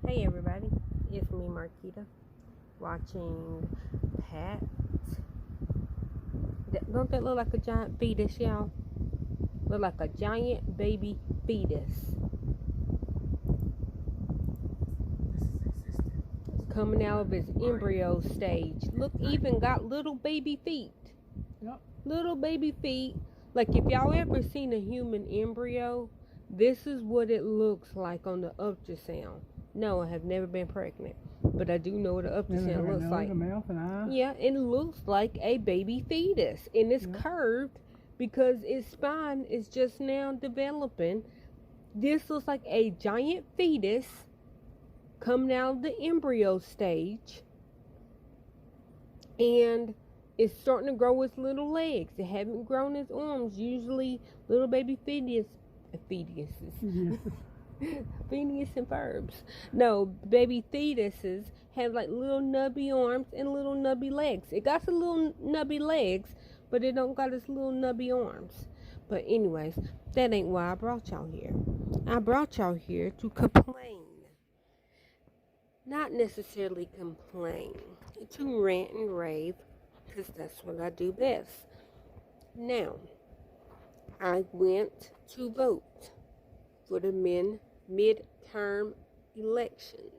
Hey everybody, it's me Marquita, watching Pat. Don't that look like a giant fetus, y'all? Look like a giant baby fetus. Coming out of his embryo stage. Look, even got little baby feet. Yep. Little baby feet. Like if y'all ever seen a human embryo, this is what it looks like on the ultrasound. No, I have never been pregnant, but I do know what an ultrasound looks like. A mouth and eye. Yeah, it looks like a baby fetus, and it's curved because its spine is just now developing. This looks like a giant fetus coming out of the embryo stage, and it's starting to grow its little legs. It haven't grown its arms. Usually, little baby fetuses. Phineas and Ferbs. No, baby fetuses have like little nubby arms and little nubby legs. It got some little nubby legs, but it don't got its little nubby arms. But anyways, that ain't why I brought y'all here. I brought y'all here to complain. Not necessarily complain. To rant and rave, because that's what I do best. Now, I went to vote for the midterm election.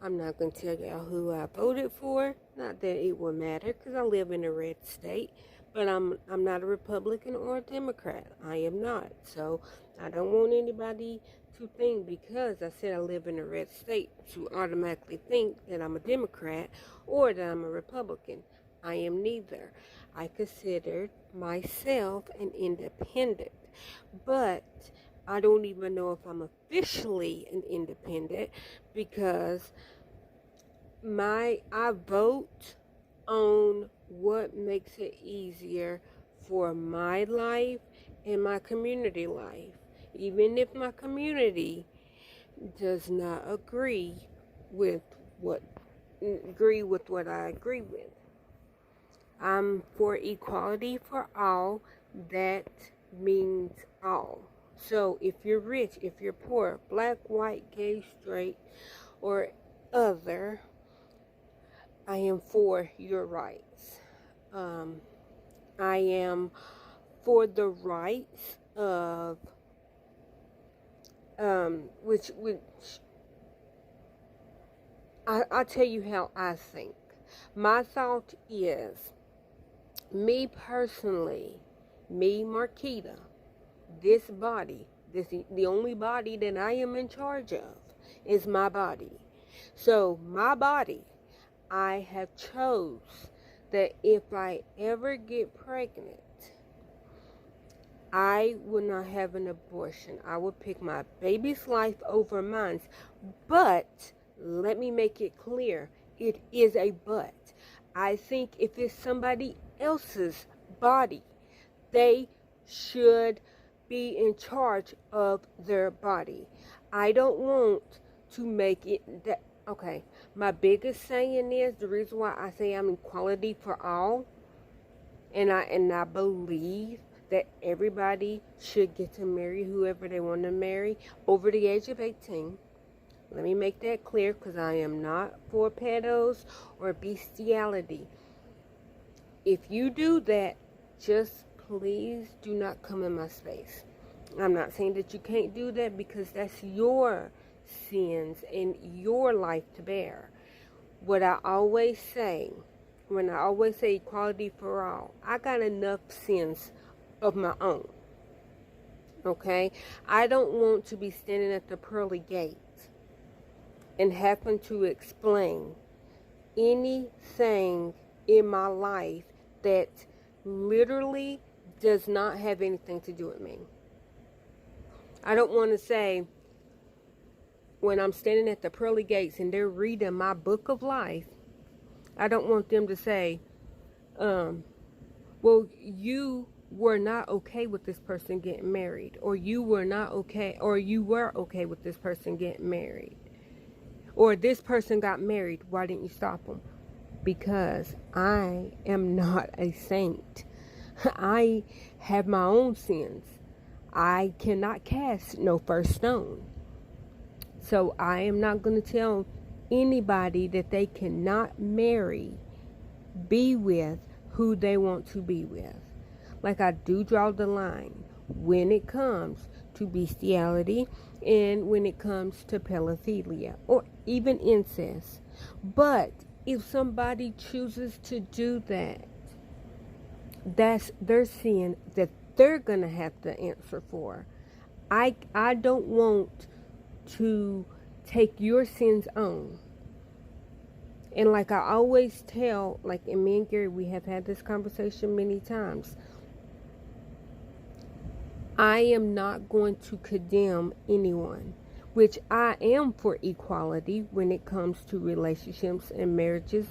I'm not going to tell y'all who I voted for. Not that it will matter, because I live in a red state. But I'm not a Republican or a Democrat. I am not. So I don't want anybody to think because I said I live in a red state to automatically think that I'm a Democrat or that I'm a Republican. I am neither. I consider myself an independent. But I don't even know if I'm officially an independent because I vote on what makes it easier for my life and my community life. Even if my community does not agree with what I agree with. I'm for equality for all. That means all. So if you're rich, if you're poor, black, white, gay, straight, or other, I am for your rights. I am for the rights of which I'll tell you how I think. My thought is, me personally, me Marquita, this body, the only body that I am in charge of is my body. So my body, I have chose that if I ever get pregnant, I will not have an abortion. I will pick my baby's life over mine. But let me make it clear, it is a but. I think if it's somebody else's body, they should be in charge of their body. I don't want to make it that. Okay, my biggest saying is, the reason why I say I'm equality for all, and I believe that everybody should get to marry whoever they want to marry over the age of 18. Let me make that clear, because I am not for pedos or bestiality. If you do that, just please do not come in my space. I'm not saying that you can't do that, because that's your sins and your life to bear. What I always say, when I always say equality for all, I got enough sins of my own. Okay? I don't want to be standing at the pearly gates and having to explain anything in my life that literally does not have anything to do with me. I don't want to say, when I'm standing at the pearly gates and they're reading my book of life, I don't want them to say, well, you were not okay with this person getting married, or you were not okay, or you were okay with this person getting married, or this person got married, why didn't you stop them? Because I am not a saint. I have my own sins. I cannot cast no first stone. So I am not going to tell anybody that they cannot marry, be with who they want to be with. Like, I do draw the line when it comes to bestiality and when it comes to pedophilia or even incest. But if somebody chooses to do that, that's their sin that they're gonna have to answer for. I don't want to take your sins on. And like I always tell, like, and me and Gary, we have had this conversation many times. I am not going to condemn anyone, which I am for equality when it comes to relationships and marriages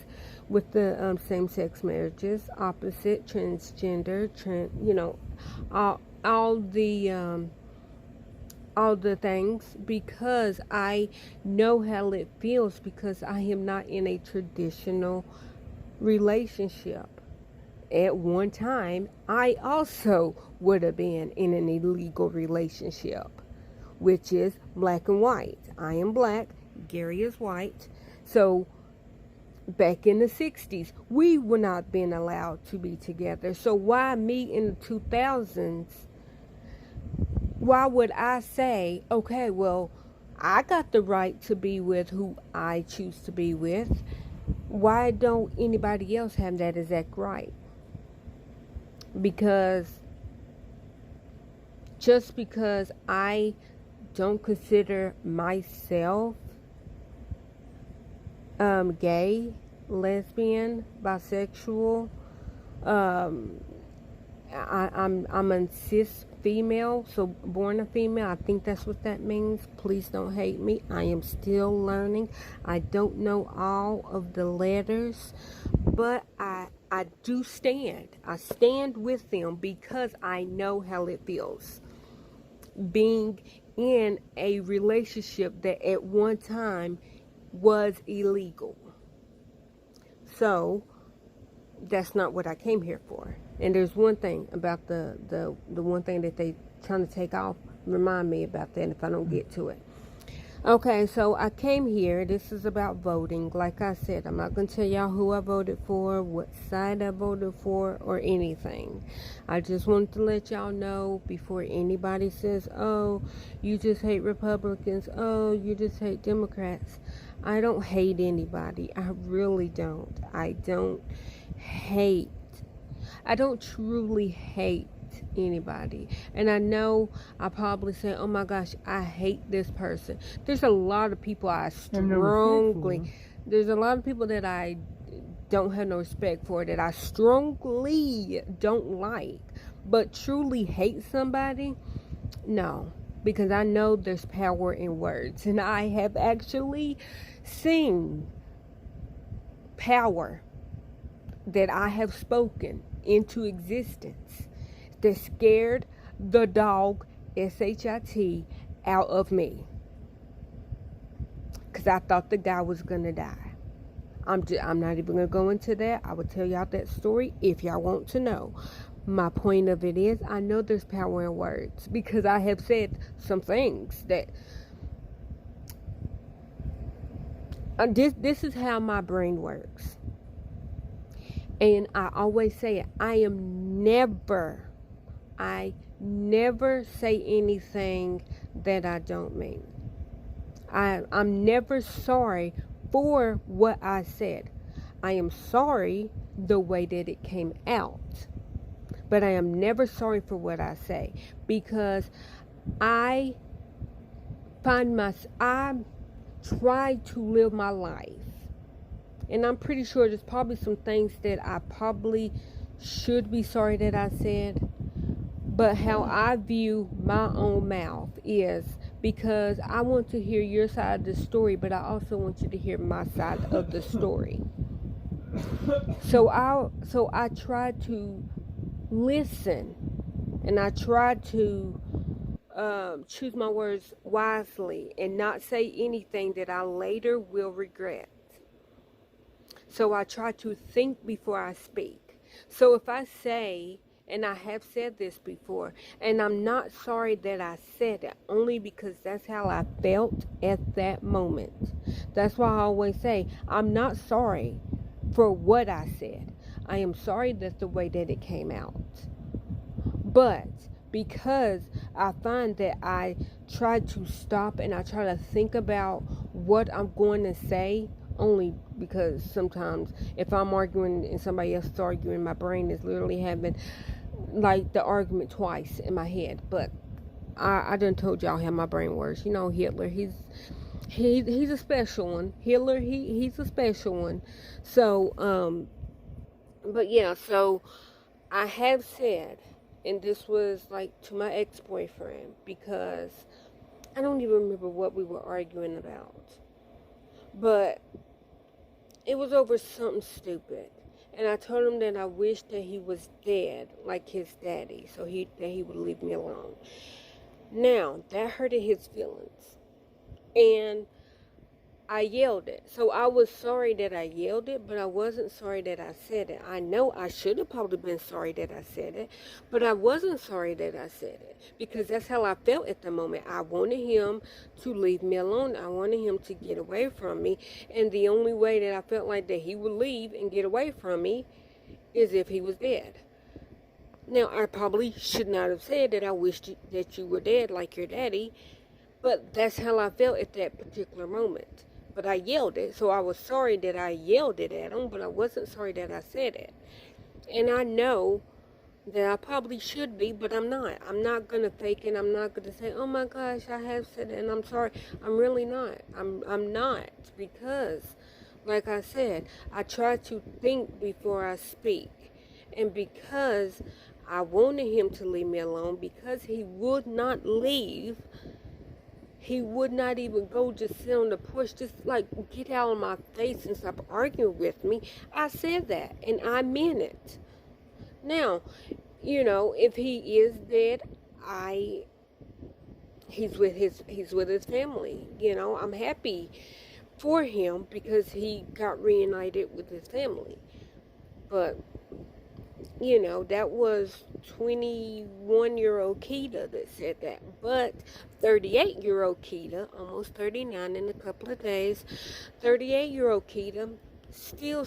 with the same-sex marriages, opposite, transgender, all the things, because I know how it feels, because I am not in a traditional relationship. At one time, I also would have been in an illegal relationship, which is black and white. I am black, Gary is white. So back in the 60s, we were not being allowed to be together. So why me in the 2000s? Why would I say, okay, well, I got the right to be with who I choose to be with. Why don't anybody else have that exact right? Because just because I don't consider myself gay, lesbian, bisexual, I'm a cis female, so born a female. I think that's what that means. Please don't hate me. I am still learning. I don't know all of the letters, but I do stand. I stand with them because I know how it feels being in a relationship that at one time was illegal. So that's not what I came here for. And there's one thing about the one thing that they trying to take off. Remind me about that if I don't get to it. Okay, so I came here. This is about voting. Like I said, I'm not going to tell y'all who I voted for, what side I voted for, or anything. I just wanted to let y'all know before anybody says, oh, you just hate Republicans. Oh, you just hate Democrats. I don't hate anybody. I really don't. I don't truly hate anybody. And I know I probably say, oh my gosh, I hate this person. There's a lot of people there's a lot of people that I don't have no respect for, that I strongly don't like. But truly hate somebody, no. Because I know there's power in words. And I have actually seen power that I have spoken into existence that scared the dog, S-H-I-T, out of me. Because I thought the guy was going to die. I'm not even going to go into that. I will tell y'all that story if y'all want to know. My point of it is, I know there's power in words. Because I have said some things that... This is how my brain works. And I always say it. I never say anything that I don't mean. I'm never sorry for what I said. I am sorry the way that it came out. But I am never sorry for what I say. Because I try to live my life. And I'm pretty sure there's probably some things that I probably should be sorry that I said. But how I view my own mouth is because I want to hear your side of the story, but I also want you to hear my side of the story. So I try to listen, and I try to choose my words wisely and not say anything that I later will regret. So I try to think before I speak. So if I say, and I have said this before, and I'm not sorry that I said it, only because that's how I felt at that moment. That's why I always say, I'm not sorry for what I said. I am sorry that's the way that it came out. But because I find that I try to stop and I try to think about what I'm going to say, only because sometimes if I'm arguing and somebody else is arguing, my brain is literally having like the argument twice in my head. But I done told y'all how my brain works. You know, Hitler, he's a special one. Hitler, he's a special one. So but yeah, so I have said, and this was like to my ex-boyfriend, because I don't even remember what we were arguing about, but it was over something stupid. And I told him that I wished that he was dead, like his daddy, so that he would leave me alone. Now, that hurted his feelings. And I yelled it. So I was sorry that I yelled it, but I wasn't sorry that I said it. I know I should have probably been sorry that I said it, but I wasn't sorry that I said it, because that's how I felt at the moment. I wanted him to leave me alone. I wanted him to get away from me, and the only way that I felt like that he would leave and get away from me is if he was dead. Now, I probably should not have said that I wished that you were dead like your daddy, but that's how I felt at that particular moment. But I yelled it, so I was sorry that I yelled it at him, but I wasn't sorry that I said it. And I know that I probably should be, but I'm not. I'm not going to fake it. I'm not going to say, oh my gosh, I have said it, and I'm sorry. I'm really not. I'm not, because, like I said, I try to think before I speak. And because I wanted him to leave me alone, because he would not leave, he would not even go just sit on the porch, just like get out of my face and stop arguing with me. I said that, and I meant it. Now, you know, if he is dead, he's with his family. You know, I'm happy for him because he got reunited with his family. But you know, that was 21-year-old Keita that said that. But 38-year-old Keita, almost 39 in a couple of days, 38-year-old Keita still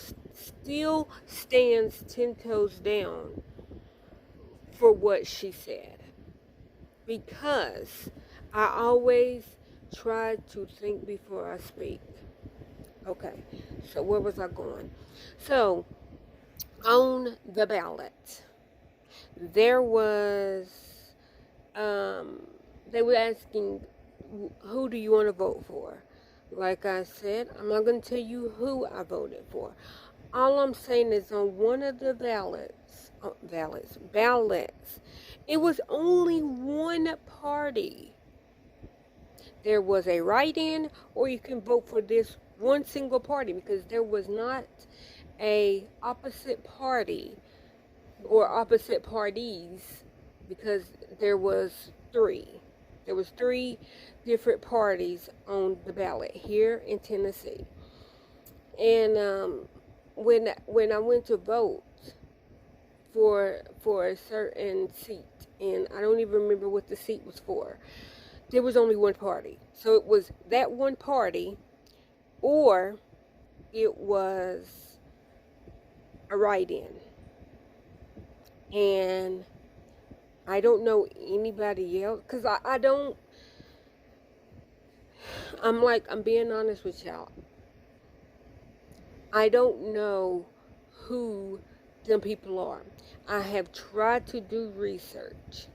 stands 10 toes down for what she said. Because I always try to think before I speak. Okay, so where was I going? So, on the ballot, there was, they were asking, who do you want to vote for? Like I said, I'm not going to tell you who I voted for. All I'm saying is on one of the ballots, it was only one party. There was a write-in, or you can vote for this one single party, because there was not a opposite party or opposite parties, because there was three different parties on the ballot here in Tennessee. And when I went to vote for a certain seat, and I don't even remember what the seat was for, there was only one party. So it was that one party, or it was a write-in. And I don't know anybody else, because I'm being honest with y'all. I don't know who them people are. I have tried to do research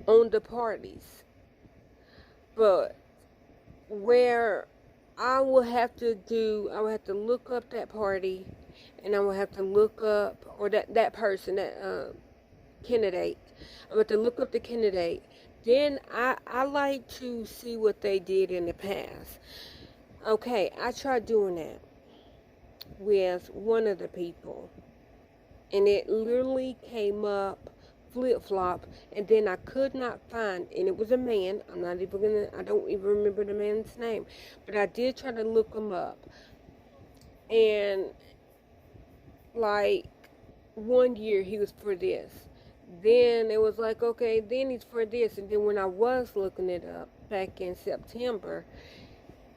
on the parties, but where I will have to look up that party, and I will have to look up, or that person, that candidate. I have to look up the candidate. Then I like to see what they did in the past. Okay, I tried doing that with one of the people, and it literally came up flip-flop, and then I could not find, and it was a man. I don't even remember the man's name, but I did try to look him up, and like one year he was for this. Then it was like, okay, then he's for this. And then when I was looking it up back in September,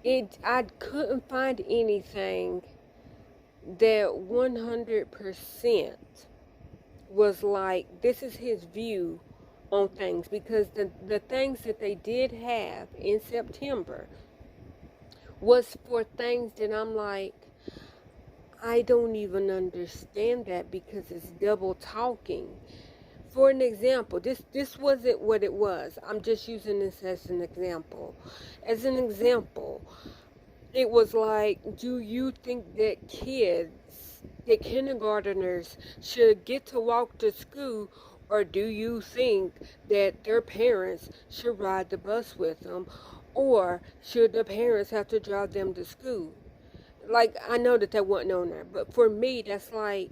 I couldn't find anything that 100% was like, this is his view on things, because the things that they did have in September was for things that I'm like, I don't even understand that, because it's double talking. For an example, this wasn't what it was. I'm just using this as an example. As an example, it was like, do you think that kindergarteners should get to walk to school, or do you think that their parents should ride the bus with them, or should the parents have to drive them to school? Like, I know that wasn't on there, but for me, that's like,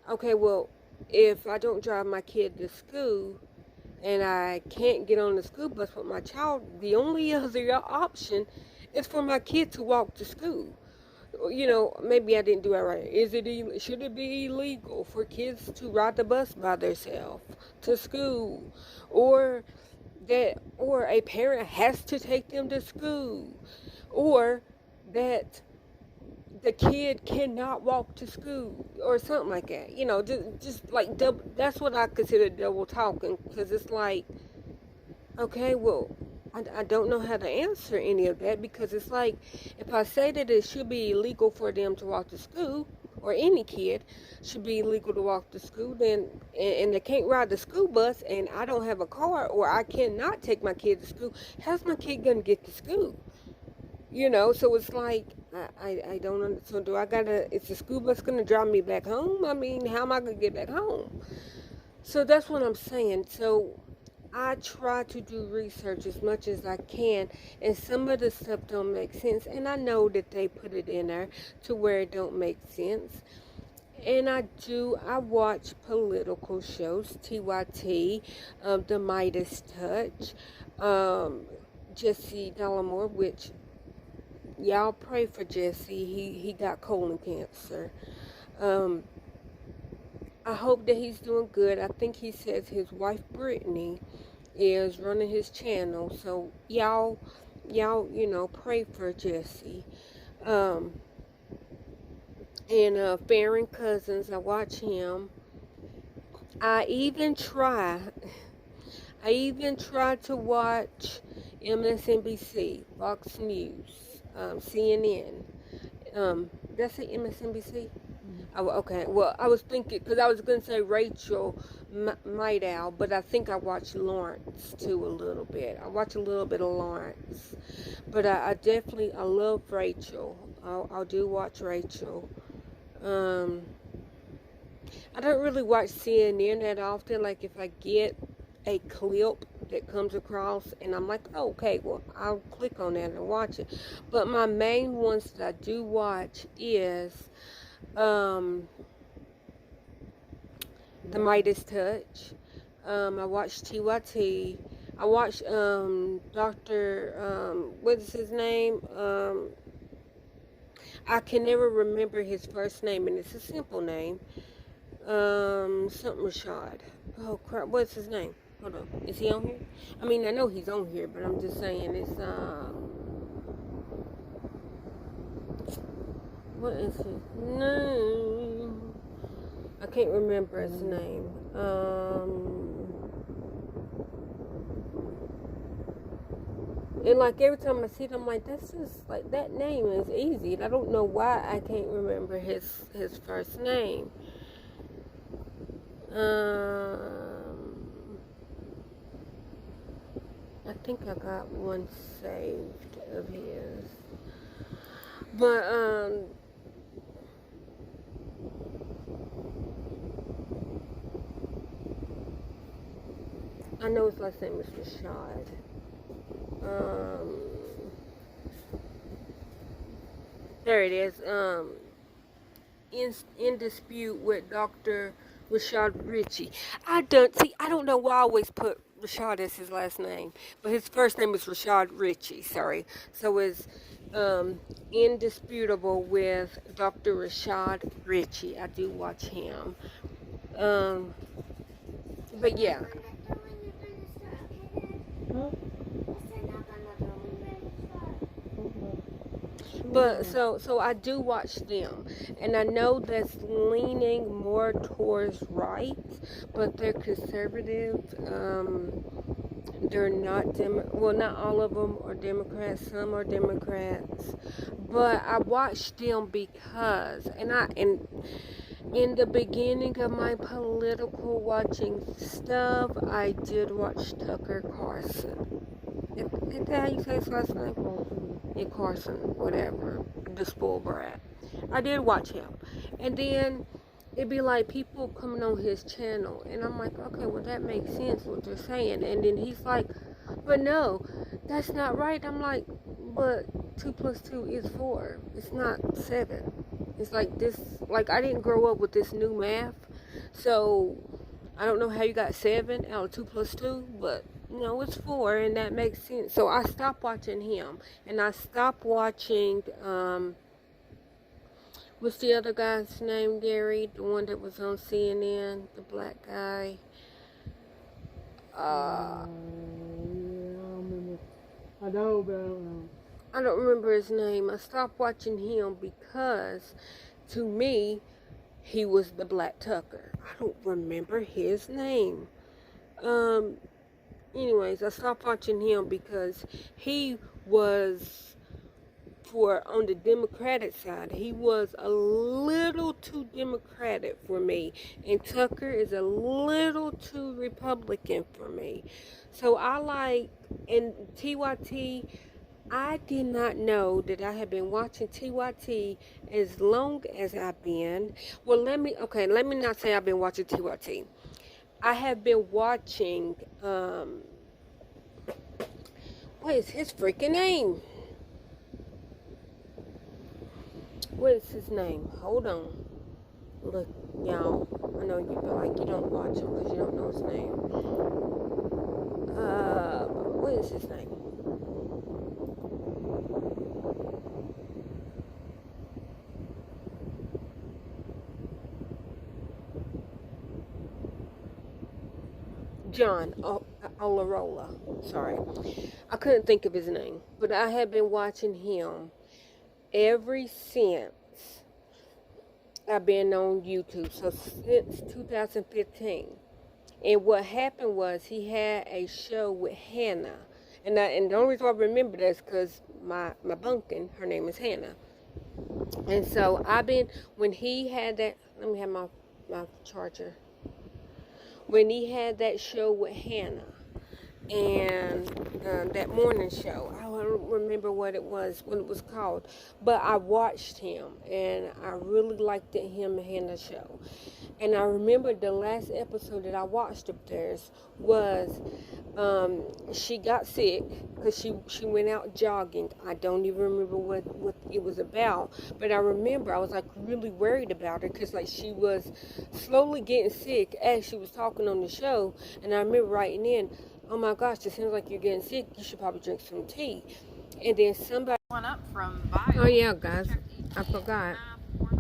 okay, well, if I don't drive my kid to school and I can't get on the school bus with my child, the only other option is for my kid to walk to school. You know, maybe I didn't do it right. Should it be illegal for kids to ride the bus by themselves to school, or a parent has to take them to school, or that the kid cannot walk to school, or something like that? You know, just like double. That's what I consider double talking, because it's like, okay, well, I don't know how to answer any of that, because it's like, if I say that it should be illegal for them to walk to school, or any kid should be illegal to walk to school, then, and they can't ride the school bus, and I don't have a car, or I cannot take my kid to school, how's my kid gonna get to school? You know, so it's like, I don't understand. So is the school bus gonna drive me back home? I mean, how am I gonna get back home? So that's what I'm saying. So I try to do research as much as I can, and some of the stuff don't make sense, and I know that they put it in there to where it don't make sense. And I watch political shows, TYT, The Midas Touch, Jesse Delamore, which y'all pray for Jesse. He got colon cancer. I hope that he's doing good. I think he says his wife Brittany is running his channel. So y'all, you know, pray for Jesse. And Farron Cousins, I watch him. I even try to watch MSNBC, Fox News, CNN. Did I say MSNBC? Oh, okay. Well, I was thinking, because I was going to say Rachel Maddow, but I think I watch Lawrence too a little bit. I watch a little bit of Lawrence, but I love Rachel. I do watch Rachel. I don't really watch CNN that often. Like, if I get a clip that comes across and I'm like, oh, okay, well, I'll click on that and watch it. But my main ones that I do watch is The Midas Touch. I watch TYT. I watch Dr. What is his name? I can never remember his first name, and it's a simple name. Something Rashad. Oh crap, what's his name? Hold on. Is he on here? I mean, I know he's on here, but I'm just saying it's what is his name? I can't remember his name. And like every time I see it, I'm like, that's just like, that name is easy. And I don't know why I can't remember his first name. I think I got one saved of his. But I know his last name is Rashad. There it is. In dispute with Dr. Rashad Ritchie. I don't know why I always put Rashad is his last name, but his first name is Rashad Ritchie. Sorry. So it's Indisputable with Dr. Rashad Ritchie. I do watch him. Um, but yeah. But so I do watch them, and I know that's leaning more towards right, but they're conservative. They're not well, not all of them are Democrats. Some are Democrats, but I watch them because, and in the beginning of my political watching stuff, I did watch Tucker Carlson. Is that how you say his last name? Yeah, Carson, whatever, the spoiled brat. I did watch him, and then it'd be like people coming on his channel, and I'm like, okay, well that makes sense what they're saying, and then he's like, but no, that's not right. I'm like, but 2 plus 2 is 4. It's not 7. It's like this. Like I didn't grow up with this new math, so I don't know how you got 7 out of 2 plus 2, but no, it's 4, and that makes sense. So I stopped watching him, and I stopped watching, what's the other guy's name, Gary? The one that was on CNN, the black guy. Yeah, I remember. I know, but I don't know. I don't remember his name. I stopped watching him because, to me, he was the Black Tucker. I don't remember his name. Anyways, I stopped watching him because he was, on the Democratic side, he was a little too Democratic for me. And Tucker is a little too Republican for me. So I like, and TYT, I did not know that I had been watching TYT as long as I've been. Well, let me not say I've been watching TYT. I have been watching, what is his freaking name? What is his name? Hold on. Look, y'all, I know you feel like you don't watch him because you don't know his name. What is his name? John Olarola. Sorry. I couldn't think of his name. But I have been watching him ever since I've been on YouTube. So since 2015. And what happened was he had a show with Hannah. And the only reason I remember that is because my bunkin, her name is Hannah. And so when he had that, let me have my charger. When he had that show with Hannah and that morning show, I don't remember what it was called, but I watched him and I really liked him and Hannah's show. And I remember the last episode that I watched of theirs was she got sick because she went out jogging. I don't even remember what it was about, but I remember I was like really worried about her because like she was slowly getting sick as she was talking on the show. And I remember writing in, oh my gosh, it seems like you're getting sick. You should probably drink some tea. And then somebody One up from Bio. Oh yeah, guys, I forgot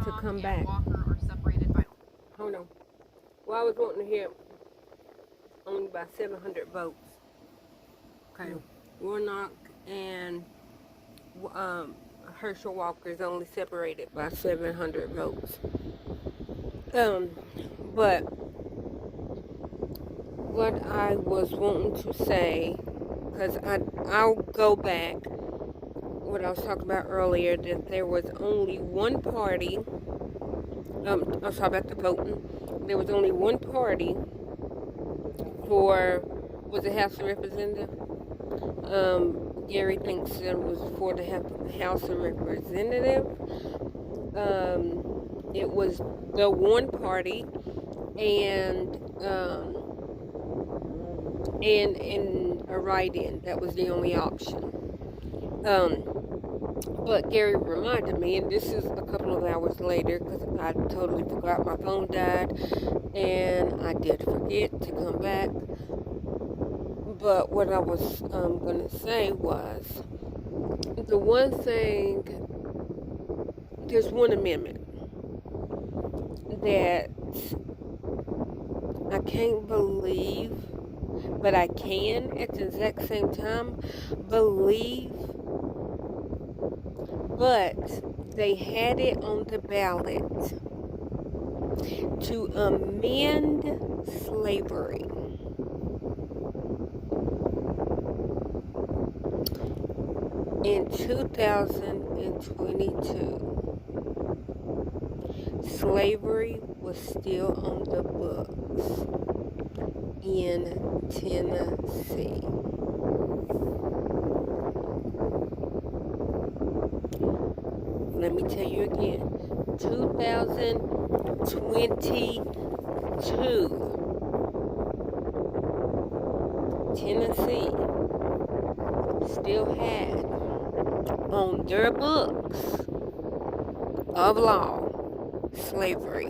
to come back. Hold on. Well, I was wanting to hear only by 700 votes. Okay. Warnock and Herschel Walker is only separated by 700 votes. But what I was wanting to say, because I'll go back, what I was talking about earlier, that there was only one party, I'll talk about the voting. There was only one party for, was it House of Representatives? Gary thinks it was for the House of Representatives. It was the one party, and a write-in. That was the only option. But Gary reminded me, and this is a couple of hours later, because I totally forgot my phone died, and I did forget to come back. But what I was going to say was the one thing, there's one amendment that I can't believe, but I can at the exact same time believe, but they had it on the ballot to amend slavery. In 2022, slavery was still on the books in Tennessee. Let me tell you again, 2022, Tennessee still had on their books of law slavery.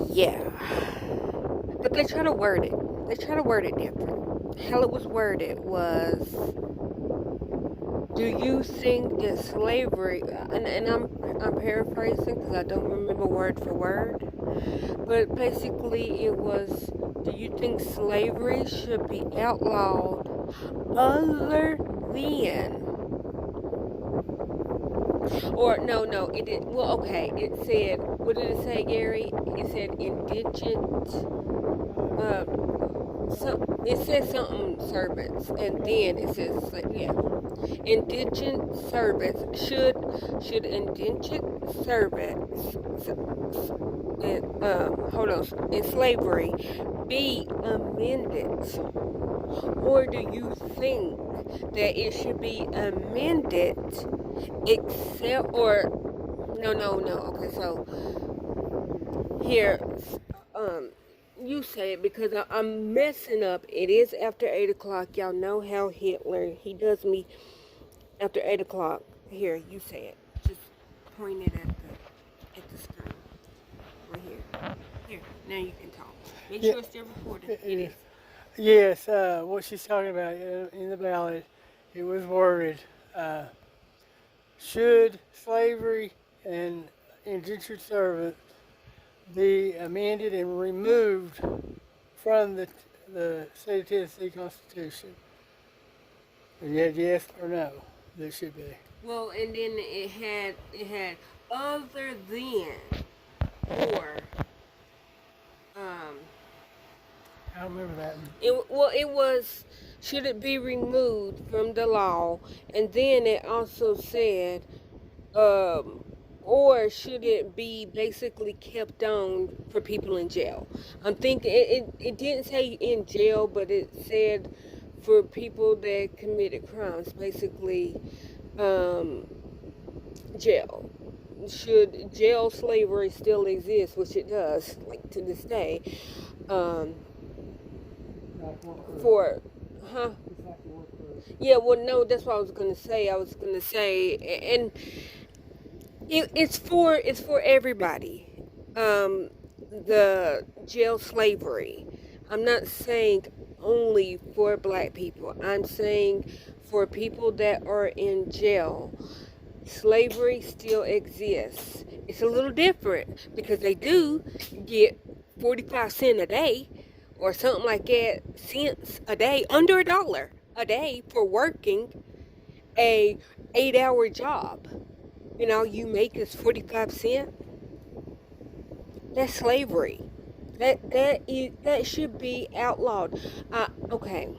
Yeah. But they try to word it. They try to word it different. How it was worded was, do you think that slavery, and I'm paraphrasing because I don't remember word for word, but basically it was, do you think slavery should be outlawed other than, or no, it did, well, okay, it said, what did it say, Gary? It said indigent, it says something servants, and then it says, yeah, indigent servants, should indigent servants, in slavery be amended, or do you think that it should be amended except, or no, okay, so here, you say it because I'm messing up. It is after 8 o'clock. Y'all know how Hitler, he does me after 8 o'clock. Here, you say it. Just point it at the screen. Right here. Here, now you can talk. Make sure it's still recording. It is. Yes, what she's talking about in the ballot, it was worded, should slavery and indentured servant be amended and removed from the state of Tennessee Constitution? And you had yes or no, that should be. Well, and then it had other than, or I don't remember that. It was, should it be removed from the law, and then it also said, or should it be basically kept on for people in jail? I'm thinking it didn't say in jail, but it said for people that committed crimes, basically jail. Should jail slavery still exist, which it does, like to this day, for, huh? Yeah, well, no, that's what I was gonna say. And it's for everybody. The jail slavery. I'm not saying only for black people. I'm saying for people that are in jail. Slavery still exists. It's a little different because they do get 45 cents a day or something like that, cents a day, under $1 a day for working a 8-hour job. You know, you make is 45 cents. That's slavery. That should be outlawed. Okay.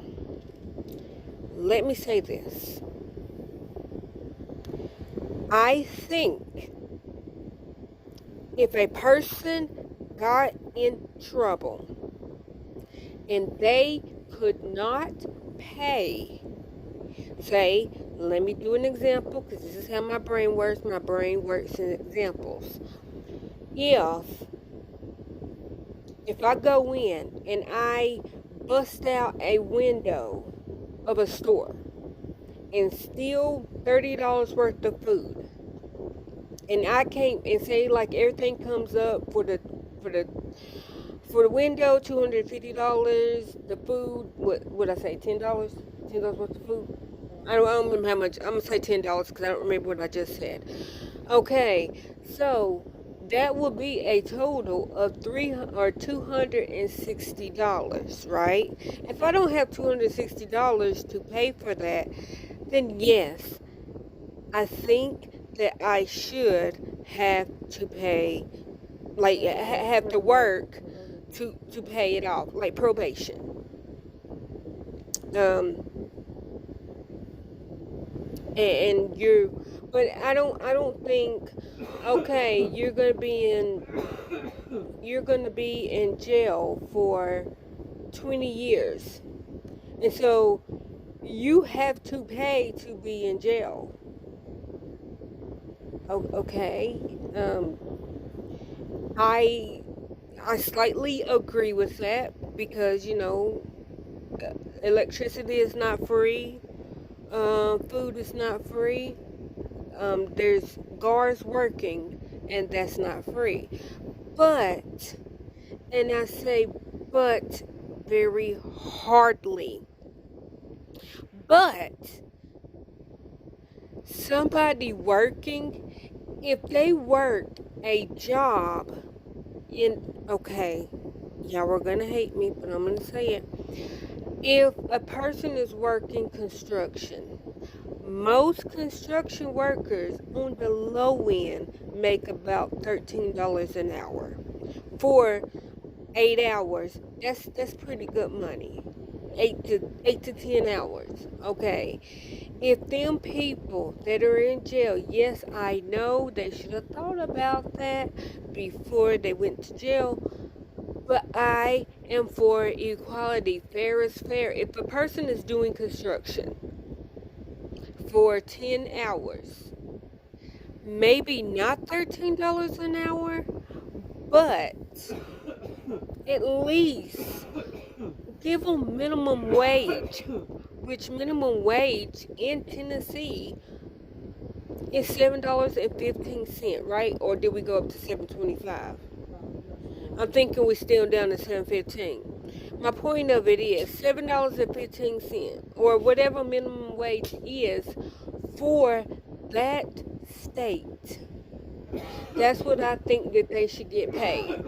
Let me say this. I think if a person got in trouble and they could not pay, say, let me do an example because this is how my brain works. My brain works in examples. If I go in and I bust out a window of a store and steal $30 worth of food, and I can't and say like everything comes up for the for the window, $250. The food, what would I say, $10? $10 worth of food. I don't remember how much. I'm gonna say $10 because I don't remember what I just said. Okay, so that would be a total of $260, right? If I don't have $260 to pay for that, then yes, I think that I should have to pay, like have to work to pay it off, like probation. Um, and but I don't think, okay, you're gonna be in jail for 20 years, and so you have to pay to be in jail. Okay, I I slightly agree with that because electricity is not free, food is not free. There's guards working, and that's not free. But, and I say but very hardly, but somebody working, if they work a job okay, y'all are gonna hate me, but I'm gonna say it. If a person is working construction, most construction workers on the low end make about $13 an hour for 8 hours. That's pretty good money. 8 to 10 hours. Okay. If them people that are in jail, yes, I know they should have thought about that before they went to jail, but I am for equality. Fair is fair. If a person is doing construction for 10 hours, maybe not $13 an hour, but at least give them minimum wage, which minimum wage in Tennessee is $7.15, right? Or did we go up to $7.25? I'm thinking we're still down to $7.15. My point of it is $7.15, or whatever minimum wage is for that state. That's what I think that they should get paid.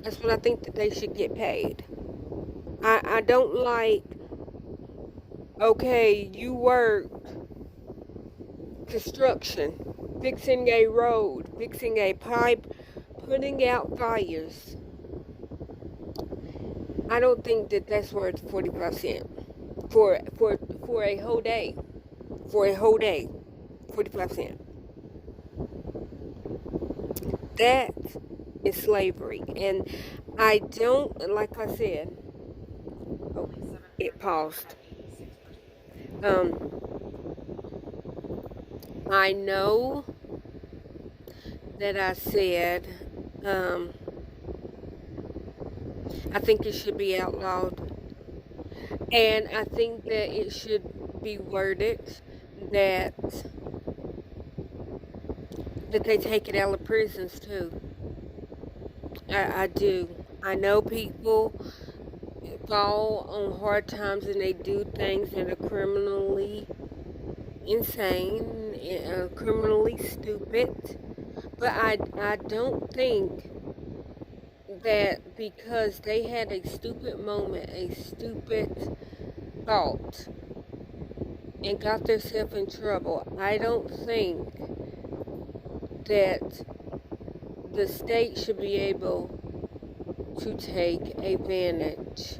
That's what I think that they should get paid. I don't like, okay, you work construction, fixing a road, fixing a pipe, putting out fires. I don't think that that's worth 40% for a whole day. For a whole day, 45 cents. That is slavery, and I don't, like I said. Oh, it paused. I know that I said, I think it should be outlawed, and I think that it should be worded that they take it out of prisons too. I do. I know people fall on hard times and they do things that are criminally insane, criminally stupid. But I don't think that because they had a stupid moment, a stupid thought, and got themselves in trouble, I don't think that the state should be able to take advantage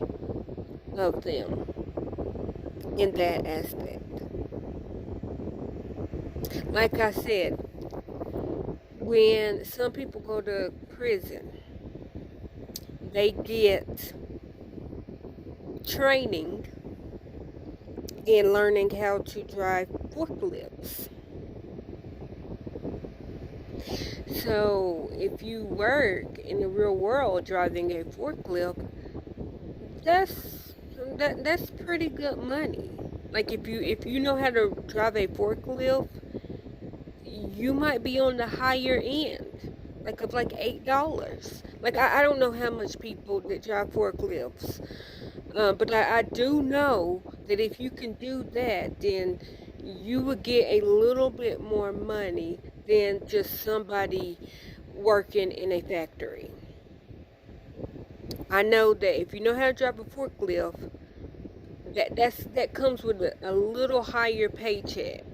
of them in that aspect. Like I said, when some people go to prison, they get training in learning how to drive forklifts. So if you work in the real world driving a forklift, that's pretty good money. Like if you know how to drive a forklift, you might be on the higher end, like of like $8. Like I don't know how much people that drive forklifts, but I do know that if you can do that, then you would get a little bit more money than just somebody working in a factory. I know that if you know how to drive a forklift, that comes with a little higher paycheck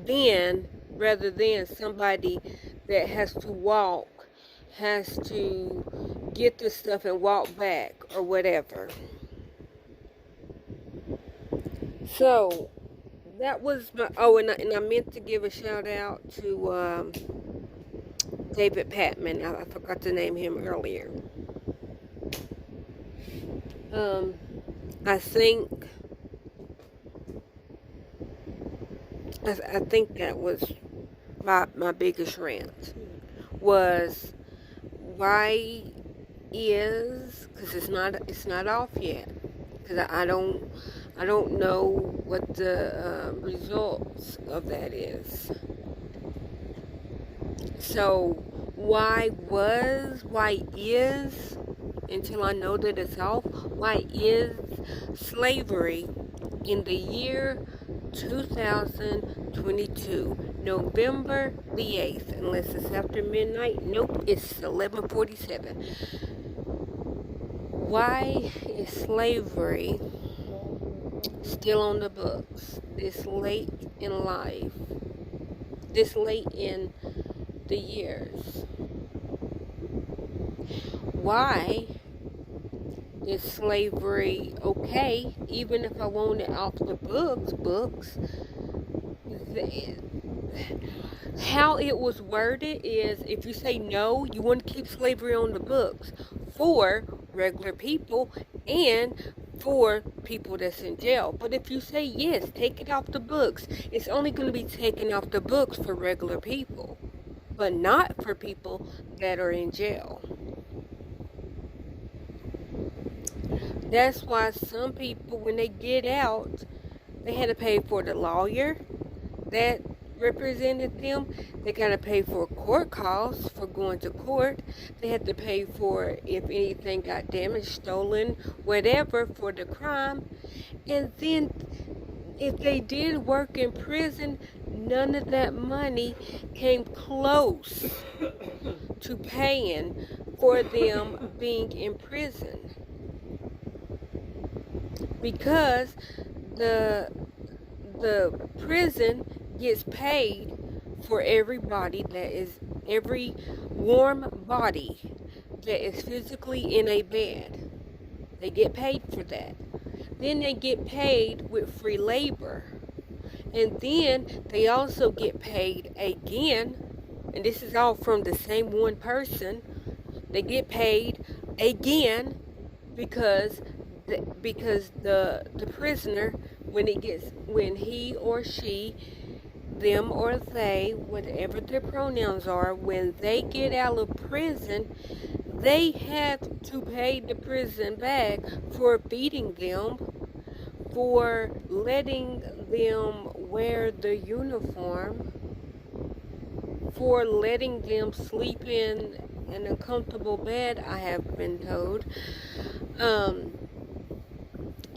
than rather than somebody that has to walk, has to get the stuff and walk back or whatever. So that was my and I meant to give a shout out to David Patman. I forgot to name him earlier. I think I think that was my biggest rant was why is because it's not off yet, because I don't know what the results of that is. So why is, until I know that it's off, why is slavery in the year 2022, November the 8th, unless it's after midnight? Nope, it's 11:47. Why is slavery still on the books this late in life, this late in the years? Why is slavery okay, even if I want it off the books? How it was worded is, if you say no, you want to keep slavery on the books for regular people and for people that's in jail. But if you say yes, take it off the books, it's only going to be taken off the books for regular people, but not for people that are in jail. That's why some people, when they get out, they had to pay for the lawyer that represented them. They got to pay for court costs for going to court. They had to pay for if anything got damaged, stolen, whatever, for the crime. And then if they did work in prison, none of that money came close to paying for them being in prison, because the prison gets paid for every warm body that is physically in a bed. They get paid for that. Then they get paid with free labor. And then they also get paid again, and this is all from the same one person. They get paid again because the prisoner, when he or she, them or they, whatever their pronouns are, when they get out of prison, they have to pay the prison back for beating them, for letting them wear the uniform, for letting them sleep in an uncomfortable bed, I have been told.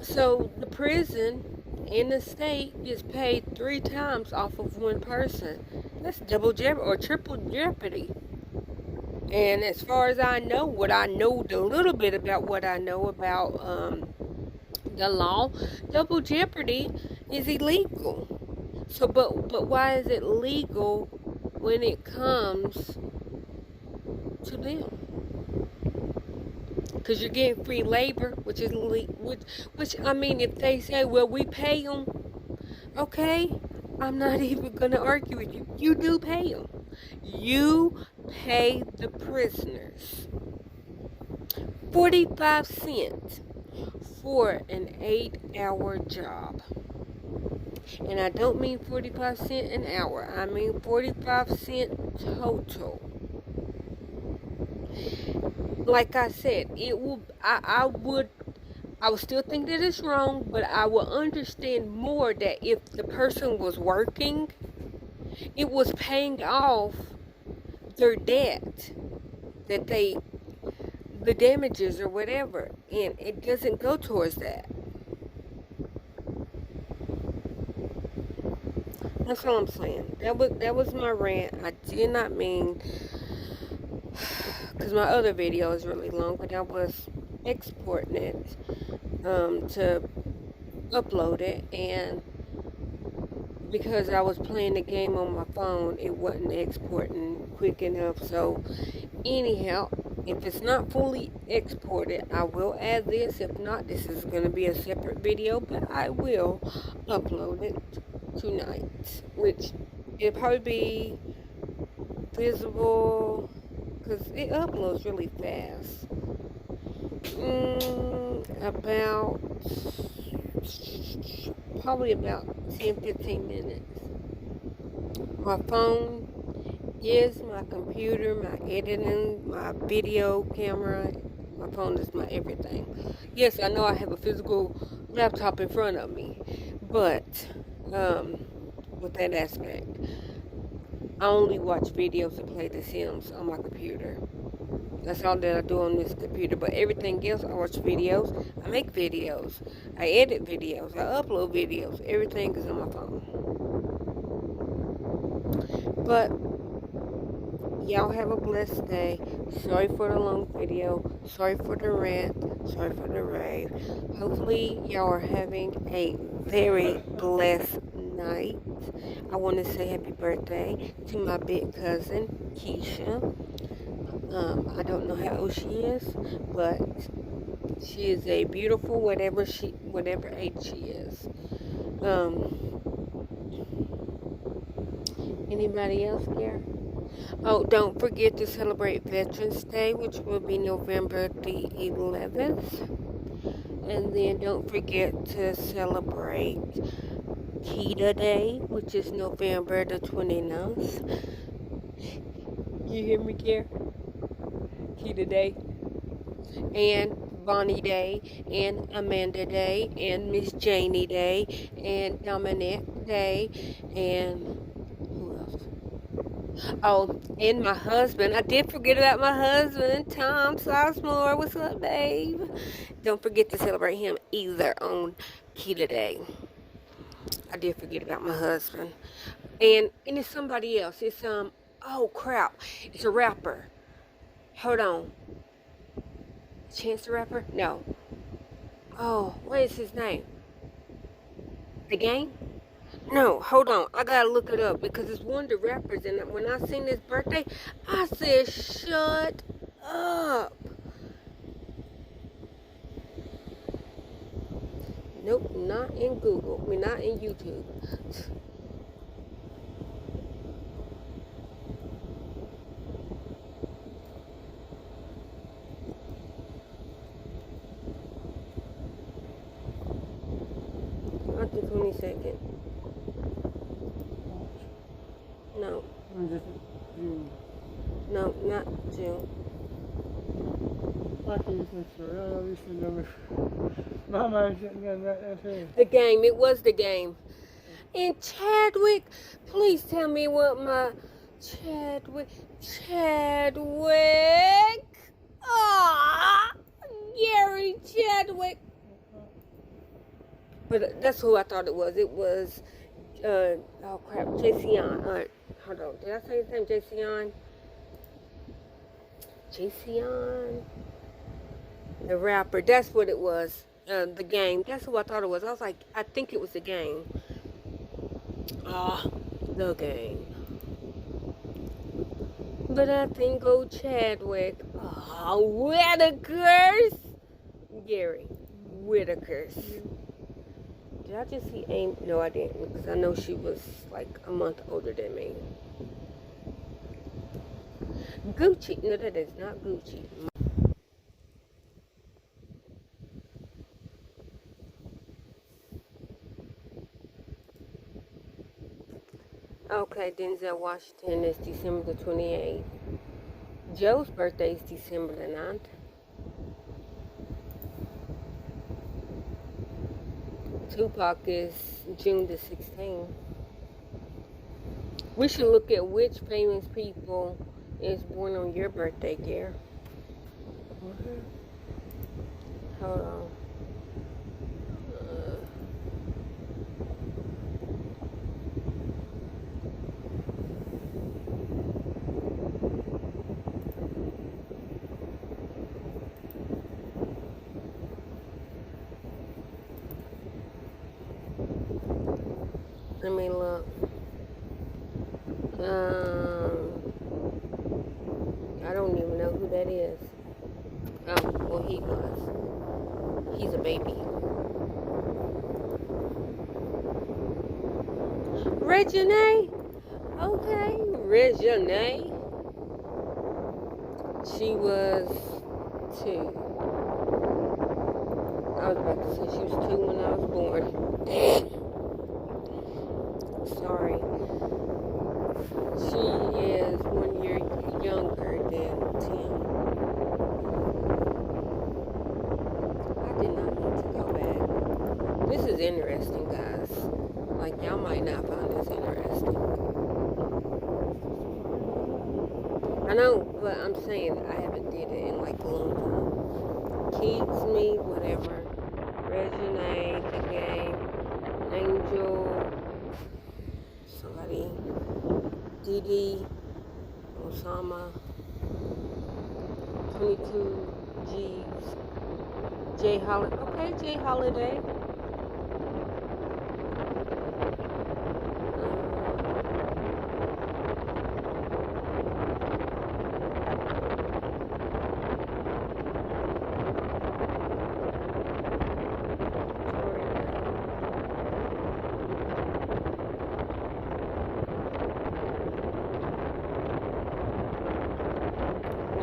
So the prison in the state gets paid 3 times off of one person. That's double jeopardy or triple jeopardy. And as far as I know, the little bit about what I know about the law, double jeopardy is illegal. So, but why is it legal when it comes to them? Because you're getting free labor, which is which I mean, if they say, well, we pay them, okay, I'm not even gonna argue with you. You do pay them. You pay the prisoners 45 cents for an 8-hour job. And I don't mean 45 cents an hour. I mean 45 cents total. Like I said, it will. I would still think that it's wrong, but I will understand more that if the person was working It was paying off their debt that the damages or whatever, and it doesn't go towards that. That's all I'm saying. That was my rant. I did not mean, because my other video is really long, but I was exporting it to upload it, and because I was playing the game on my phone, it wasn't exporting quick enough. So anyhow, if it's not fully exported, I will add this. If not, this is going to be a separate video, but I will upload it tonight, which it'll probably be visible because it uploads really fast. About probably about 10-15 minutes. My phone is my computer, my editing, my video camera. My phone is my everything. Yes, I know I have a physical laptop in front of me, but with that aspect, I only watch videos and play The Sims on my computer. That's all that I do on this computer. But everything else, I watch videos, I make videos, I edit videos, I upload videos. Everything is on my phone. But y'all have a blessed day. Sorry for the long video. Sorry for the rant. Sorry for the rave. Hopefully y'all are having a very blessed night. I want to say happy birthday to my big cousin, Keisha. I don't know how old she is, but she is a beautiful whatever age she is. Anybody else here? Oh, don't forget to celebrate Veterans Day, which will be November the 11th. And then don't forget to celebrate Kita Day, which is November the 29th. You hear me, Kier? Kita Day. And Bonnie Day, and Amanda Day, and Miss Janie Day, and Dominic Day, and who else? Oh, and my husband. I did forget about my husband, Tom Sizemore. What's up, babe? Don't forget to celebrate him either on Kita Day. I did forget about my husband. And it's somebody else. It's oh crap. It's a rapper. Hold on. Chance the Rapper? No. Oh, what is his name? The Game? No, hold on. I gotta look it up because it's one of the rappers, and when I seen his birthday, I said, shut up. Nope, not in Google. I mean, not in YouTube. Not the 22nd. No. June. No, not June. I can't think so. I know this is number. My mind's sitting down right there too. The Game. It was The Game. And Chadwick, please tell me what my Chadwick. Ah, Gary Chadwick. But that's who I thought it was. It was, oh crap, Jason. Hold on. Did I say his name? Jason? Jason? The rapper. That's what it was. The Game. That's who I thought it was. I was like, I think it was The Game. The Game. But I think old Chadwick. Whitakers. Gary. Whitakers. Did I just see Amy? No, I didn't, because I know she was like a month older than me. Gucci. No, that is not Gucci. Okay, Denzel Washington is December the 28th. Joe's birthday is December the 9th. Tupac is June the 16th. We should look at which famous people is born on your birthday, Gare. Hold on. Let me look. I don't even know who that is. Oh, well, he was. He's a baby. Regine? Okay, Regine. She was 2. I was about to say she was 2 when I was born. Sorry. She is 1 year younger than Tim. I did not need to go back. This is interesting, guys. Like, y'all might not find this interesting. I know, but I'm saying I haven't did it in like a long time. Keeps me, whatever. Regine, the game. Angel. Somebody. Didi. Osama. 22 G's. Jay Holiday. Okay, Jay Holiday.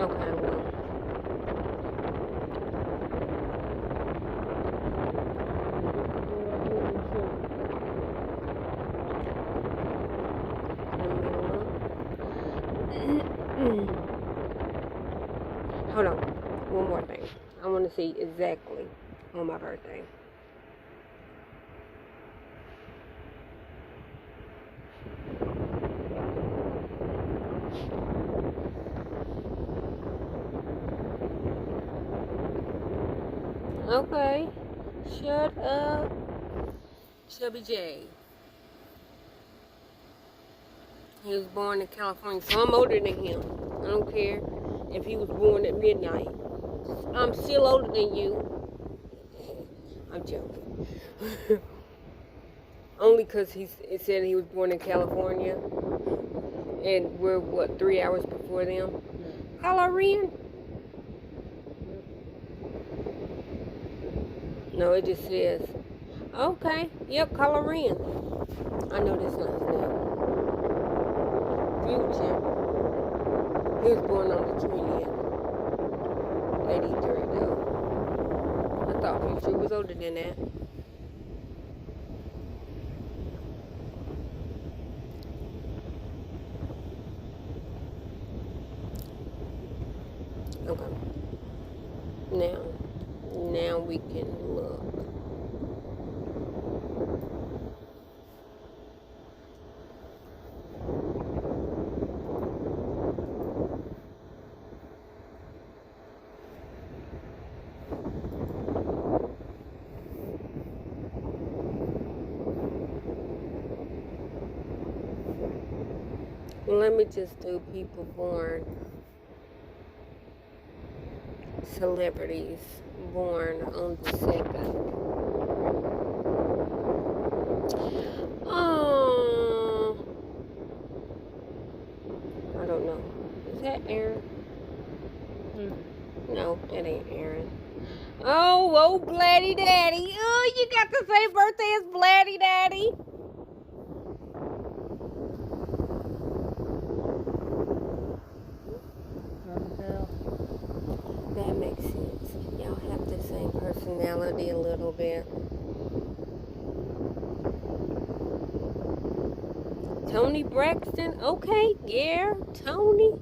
Okay, well. Hold on. One more thing. I want to see exactly on my birthday. Okay. Shut up. Chubby J. He was born in California, so I'm older than him. I don't care if he was born at midnight. I'm still older than you. I'm joking. Only because it said he was born in California. And we're, what, 3 hours before them? Halloween? No, it just says, okay, yep, Halloween. I know that's not his name. Future. He was born on the 20th. 83, though. I thought Future was older than that. Okay. Now we can look. Let me just do people born, celebrities born on the 2nd. Oh, I don't know. Is that Aaron? No, that ain't Aaron. Oh, Blatty Daddy. Oh, you got the same birthday as Blatty Daddy. That makes sense. Y'all have the same personality a little bit. Tony Braxton. Okay, yeah, Tony.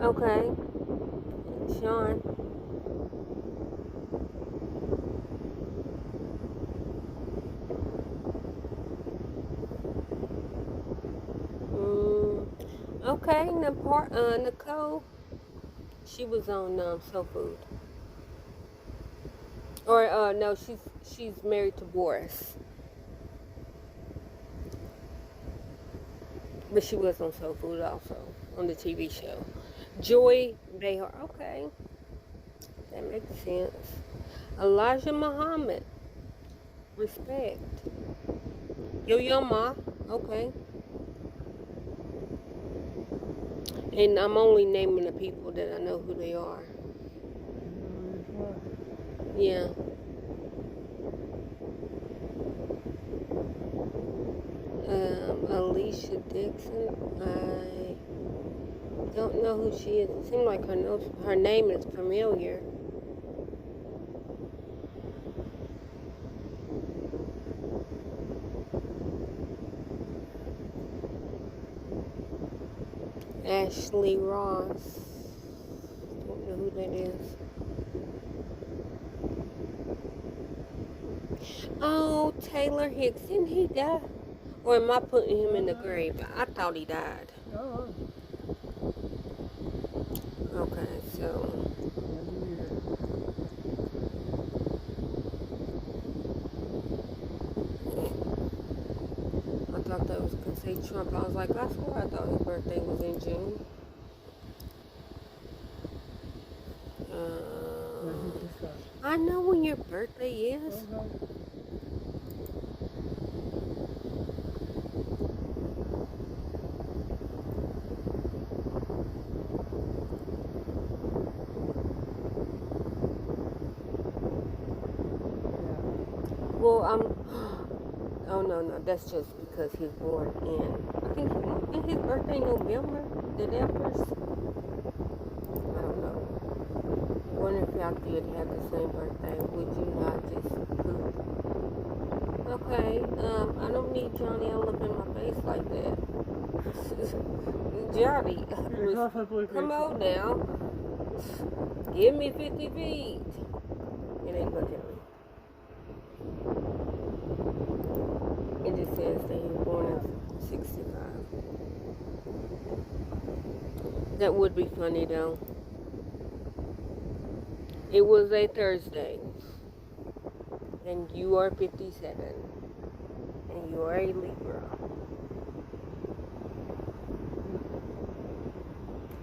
Okay. Sean. Mm, okay, Nicole. She was on Soul Food. Or no, she's married to Boris. But she was on Soul Food also, on the TV show. Joy Behar. Okay, that makes sense. Elijah Muhammad. Respect. Yo Ma. Okay. And I'm only naming the people that I know who they are. Yeah. Alicia Dixon. I don't know who she is. It seems like her name is familiar. Ashley Ross. Don't know who that is. Oh, Taylor Hicks. Didn't he die? Or am I putting him in the grave? I thought he died. Okay, so. I thought that was going to say Trump. I was like, I swear I thought his birthday was in June. I know when your birthday is. Well, oh no, that's just because he's born in. I think his birthday November. The first. I don't know. I wonder if y'all did have the same birthday. Would you not just poop? Okay. I don't need Johnny all up in my face like that. Johnny, come on now. Give me 50 feet. It ain't gonna tell me. It just says that he was born in 65. That would be funny though. It was a Thursday. And you are 57. And you are a Libra.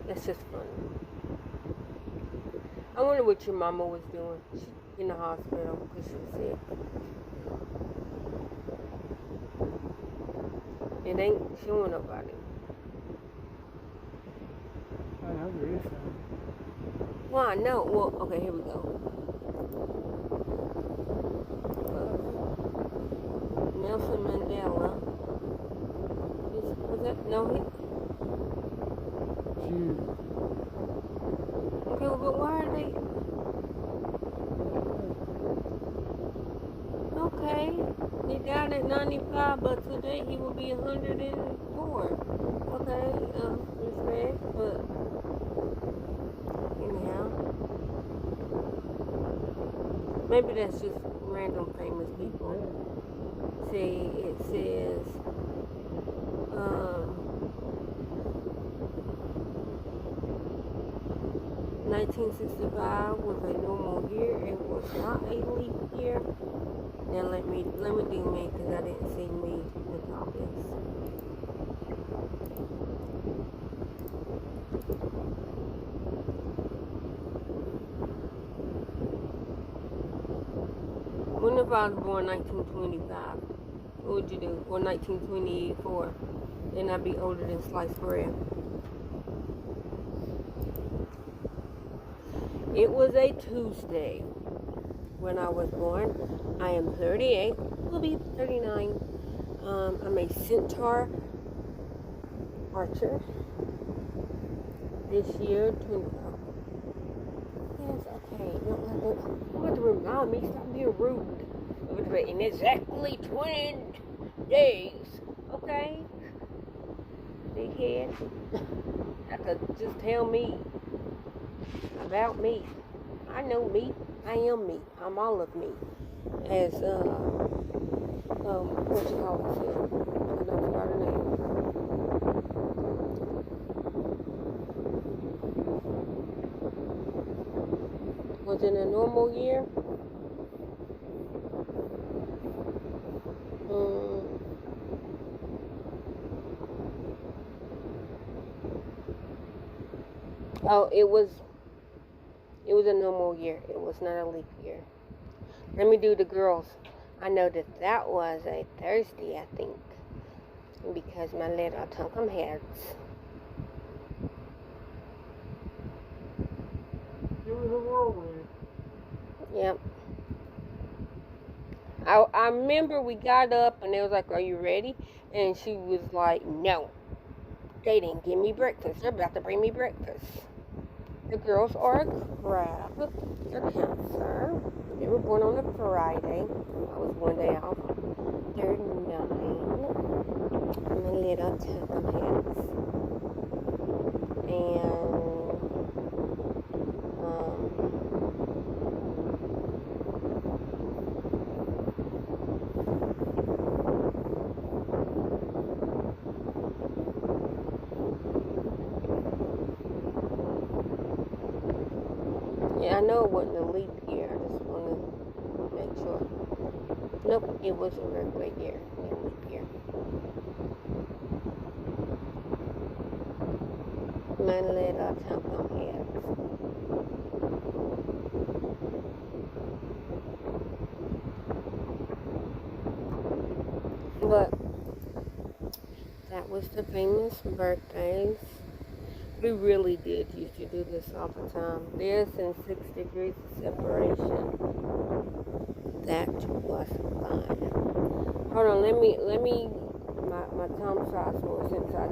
That's just funny. I wonder what your mama was doing. She's in the hospital because she was sick. It ain't showing nobody. I know there is some. Well, I know. Well, okay, here we go. Nelson Mandela. Was that? No, he. Okay, well, but why are they? Okay, he died at 95, but today he will be 104. Okay, respect, but anyhow, maybe that's just random famous people. See, it says, 1965 was a normal year. It was not a leap year. Now let me do me because I didn't see me with all this. When if I was born 1925, what would you do? Or 1924? Then I'd be older than sliced bread. It was a Tuesday when I was born. I am 38. Will be 39. I'm a centaur archer. This year, 25. Yes, okay. You don't have to remind me. Stop being rude. In exactly 20 days. Okay? Big head. I could just tell me about me. I know me. I am me. I'm all of me. As what you call it? I don't forgot her name. Was it a normal year? Oh, it was a normal year. It was not a leap year. Let me do the girls. I know that was a Thursday, I think, because my little Tonkum heads. It was a whirlwind. Yep. I remember we got up and they was like, "Are you ready?" And she was like, "No, they didn't give me breakfast. They're about to bring me breakfast." The girls are a crap. They're cancer. They were born on a Friday. I was one day off. They're 9. My little Tonkum heads. And yeah, I know it wasn't a leap year. I just want to make sure. Nope, it was a regular year, no leap year. My little Tonkum heads. But that was the famous birthdays. We really did used to do this all the time. This and 6 degrees of separation. That was fun. Hold on, let me my Tom Sauce more since I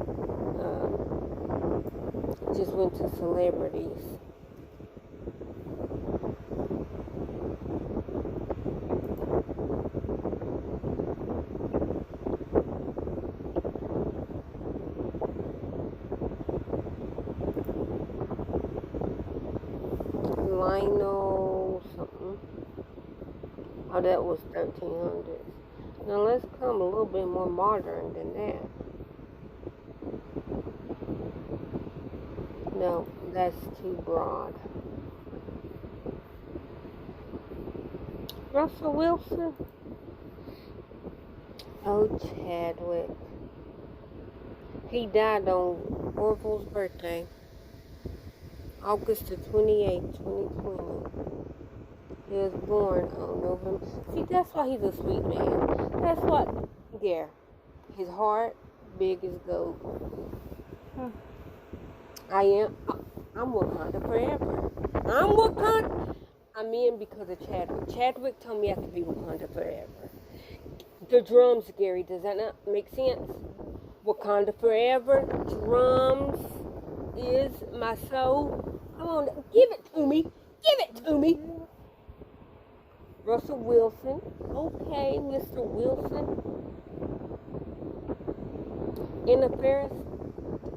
just went to celebrities. Lionel something. Oh, that was 1300s. Now let's come a little bit more modern than that. No, that's too broad. Russell Wilson. Oh, Chadwick. He died on Orville's birthday. August the 28th, 2020. He was born on November. See, that's why he's a sweet man. That's what, yeah. His heart, big as gold. I'm Wakanda forever. I'm Wakanda. I'm in because of Chadwick. Chadwick told me I could be Wakanda forever. The drums, Gary, does that not make sense? Wakanda forever. Drums is my soul. Come on, give it to me. Give it to me. Russell Wilson. Okay, Mr. Wilson. Anna Faris.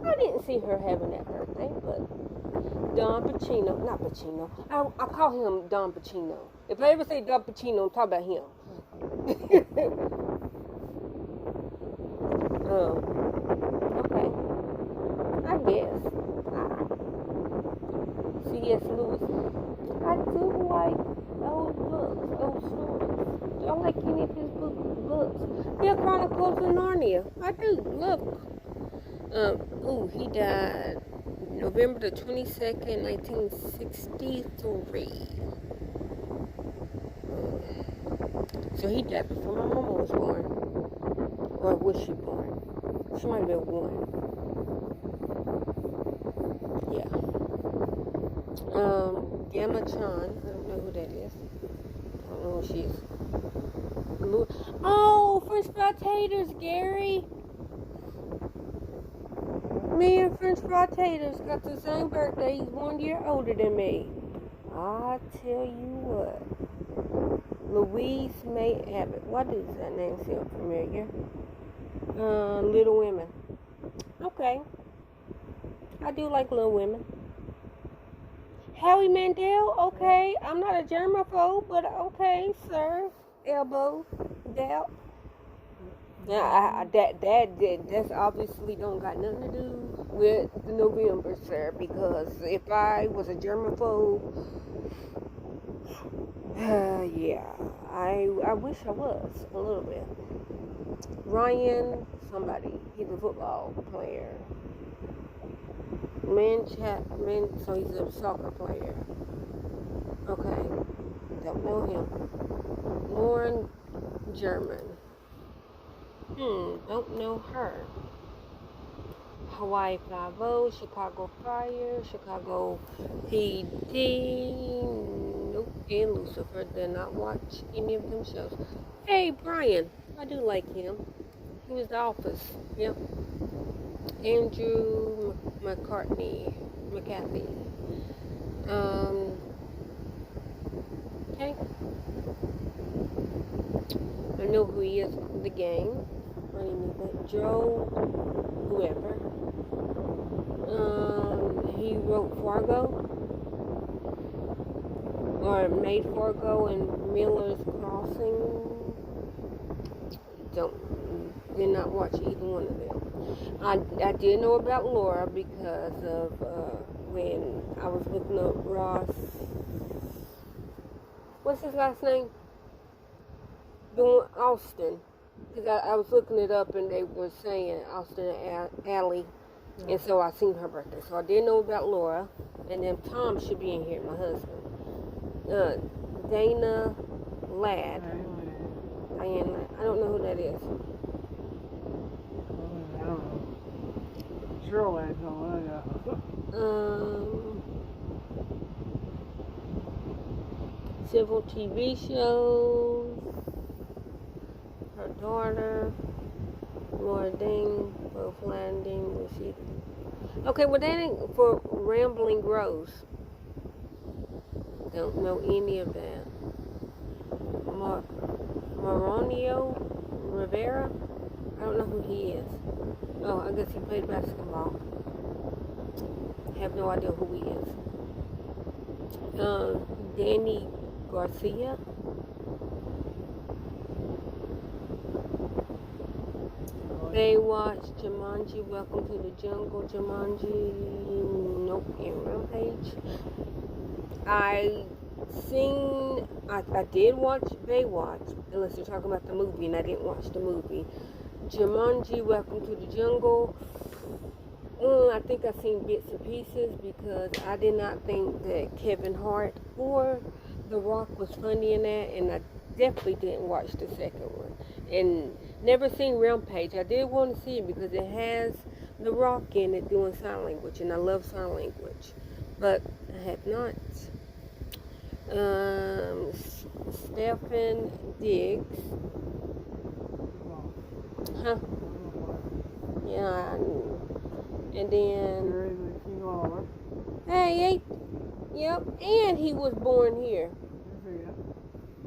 I didn't see her having that birthday, but Don Pacino. Not Pacino. I call him Don Pacino. If I ever say Don Pacino, I'm talking about him. Okay. I guess. C.S. Lewis. I do like old books, old stories. Do I like any of his books? Yeah, Chronicles of Narnia. I do. Look. He died November the 22nd, 1963. So he died before my mama was born. Or was she born? She might have been one. Yeah. Gamma Chan. I don't know who that is. I don't know who she is. Oh, French fry taters, Gary. Me and French fry taters got the same birthday. He's 1 year older than me. I tell you what. Louise May Abbott. Why does that name sound familiar? Little Women. Okay. I do like Little Women. Howie Mandel, okay. I'm not a germaphobe, but okay, sir. Elbow, doubt. Yeah, that's obviously don't got nothing to do with the November, sir. Because if I was a germaphobe, yeah, I wish I was a little bit. Ryan, somebody, he's a football player. So he's a soccer player. Okay, don't know him. Lauren German. Don't know her. Hawaii 5-0, Chicago Fire, Chicago PD. Nope, and Lucifer. Did not watch any of them shows. Hey, Brian. I do like him. He was The Office. Yep. Andrew McCarthy. Okay. I know who he is from the game. I didn't know that. Joe, whoever. He wrote Fargo. Or made Fargo and Miller's Crossing. Did not watch either one of them. I did know about Laura because of when I was looking up Ross. What's his last name? Doing Austin. Because I was looking it up and they were saying Austin Alley. And so I seen her birthday. So I did know about Laura. And then Tom should be in here, my husband. Dana Ladd. Diane, I don't know who that is. I don't know. Cheryl Ladd's on Several TV shows. Her daughter, Laura Ding, both landing. Okay, well that ain't for Rambling Rose. Don't know any of that. Maronio Rivera? I don't know who he is. Oh, I guess he played basketball. Have no idea who he is. Danny Garcia. Baywatch, Jumanji, Welcome to the Jungle, Jumanji, nope, and Rampage. I did watch Baywatch, unless you're talking about the movie, and I didn't watch the movie. Jumanji, Welcome to the Jungle. I think I've seen bits and pieces because I did not think that Kevin Hart or The Rock was funny in that, and I definitely didn't watch the second one. And never seen Rampage. I did want to see it because it has The Rock in it doing sign language, and I love sign language. But I have not. Stephen Diggs. Huh? Yeah. And then. Hey, yep. And he was born here.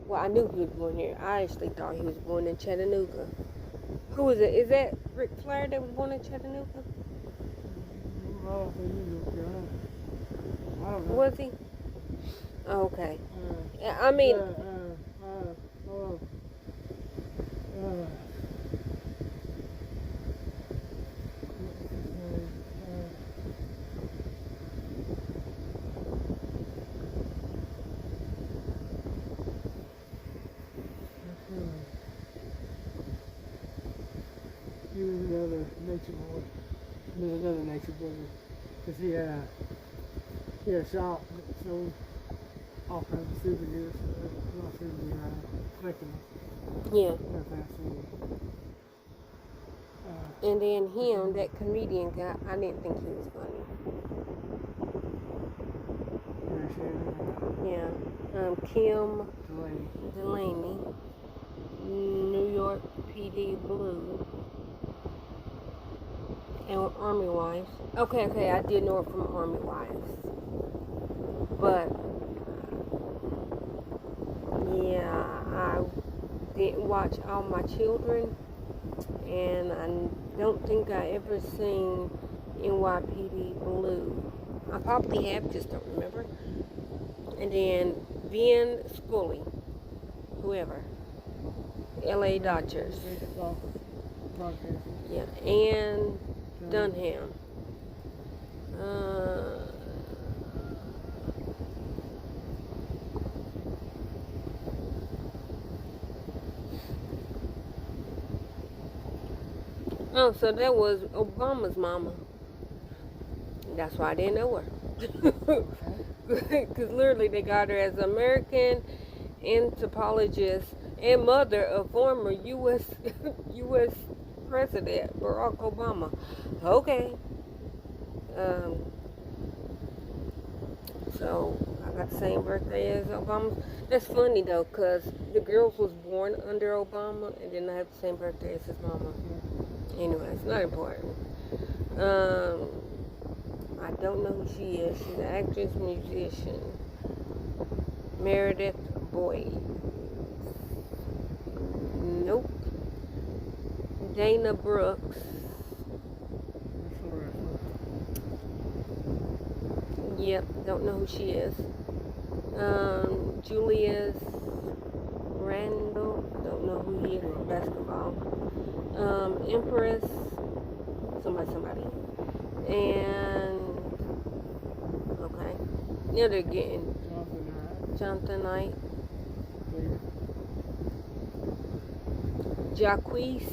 Well, I knew he was born here. I actually thought he was born in Chattanooga. Who is it? Is that Ric Flair that was born in Chattanooga? Was he? Oh, okay. I mean... He was another nature boy. He was another nature boy. Because he had a shop that sold all kinds of souvenirs. Not souvenirs, collectibles. Yeah. Nothing. And then him, that comedian guy, I didn't think he was funny. Yeah. Kim Delaney. New York PD Blue. And Army Wives. Okay, I did know it from Army Wives. But, yeah, I didn't watch All My Children. And I don't think I ever seen NYPD Blue. I probably have, just don't remember. And then Vin Scully, whoever. LA Dodgers. Yeah, and Dunham. Oh, so that was Obama's mama. That's why I didn't know her. Because literally they got her as American anthropologist and mother of former U.S. U.S. President Barack Obama. Okay. So I got the same birthday as Obama. That's funny though, because the girls was born under Obama, and then I have the same birthday as his mama. Anyway, it's not important. I don't know who she is. She's an actress, musician. Meredith Boyd. Nope. Dana Brooks. Yep, don't know who she is. Julius Randle. Don't know who he is. Basketball. Empress. Somebody. And okay. Now they're getting Jonathan Knight. Jacquees.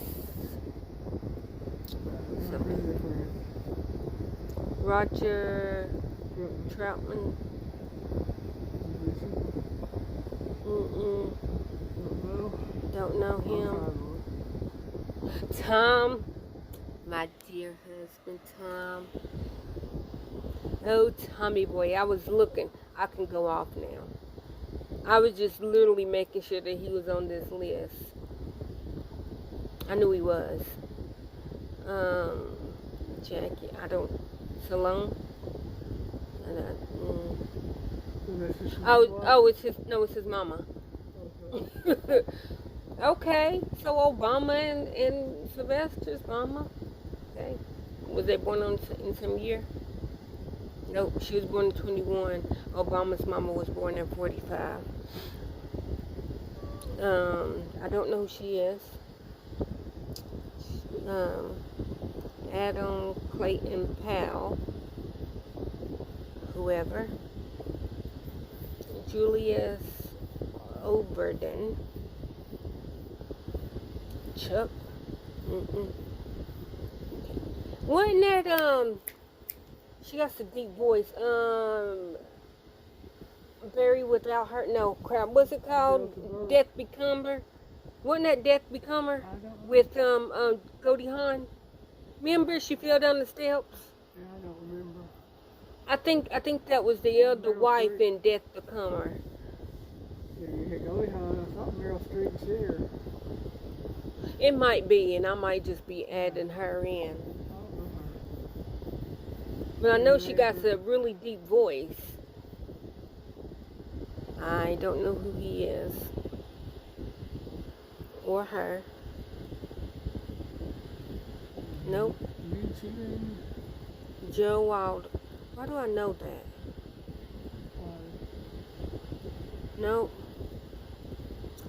Roger Troutman. Don't know him. Tom. My dear husband, Tom. Oh, Tommy boy, I was looking. I can go off now. I was just literally making sure that he was on this list. I knew he was. Jackie, I don't. Salone? It's his mama. Okay, so Obama and Sylvester's mama. Okay. Was they born in some year? Nope, she was born in 21. Obama's mama was born in 45. I don't know who she is. Adam Clayton Powell. Whoever. Julius Overden. Chuck. Wasn't that, she got some deep voice, Barry Without Her, no, crap, what's it called? Death Become Her? Wasn't that Death Become Her? With, Goldie Hawn? Remember she fell down the steps? Yeah, I don't remember. I think that was the other wife in Death Become Her. Yeah, you hit Goldie Hawn, I thought Meryl Streep's here. It might be, and I might just be adding her in. But I know she got a really deep voice. I don't know who he is. Or her. Nope. Joe Wilder. Why do I know that? Nope.